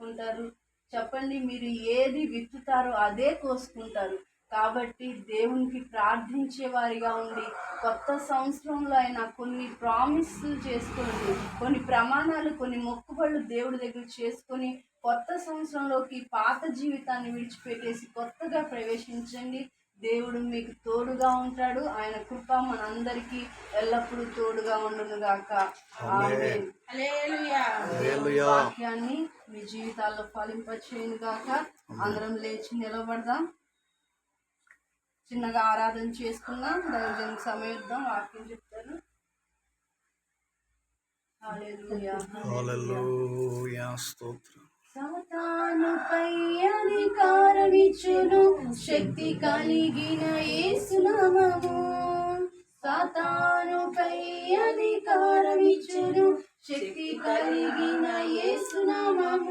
కోసుకుంటారు చెప్పండి? మీరు ఏది విత్తుతారో అదే కోసుకుంటారు. కాబట్టి దేవునికి ప్రార్థించే వారిగా ఉండి కొత్త సంవత్సరంలో అయినా కొన్ని ప్రామిస్లు చేసుకోండి, కొన్ని ప్రమాణాలు, కొన్ని మొక్కుబళ్ళు దేవుడి దగ్గర చేసుకొని కొత్త సంవత్సరంలోకి పాత జీవితాన్ని విడిచిపెట్టేసి కొత్తగా ప్రవేశించండి. దేవుడు మీకు తోడుగా ఉంటాడు. ఆయన కృప మనందరికీ ఎల్లప్పుడూ తోడుగా ఉండును గాక. ఆమేన్. హల్లెలూయా. వాక్యాన్ని మీ జీవితాల్లో ఫలింపచేయును గాక. అందరం లేచి నిలబడదాం, చిన్నగా ఆరాధన చేసుకుందాం. దైవజనునికి సమయం ఇద్దాం, వాక్యం చెప్తారు. హల్లెలూయా. హల్లెలూయా. స్తోత్రం. సాతానుపై అధికారమిచ్చును శక్తి కలిగిన యేసు నామము. సాతానుపై అధికారమిచ్చును శక్తి కలిగిన యేసు నామము.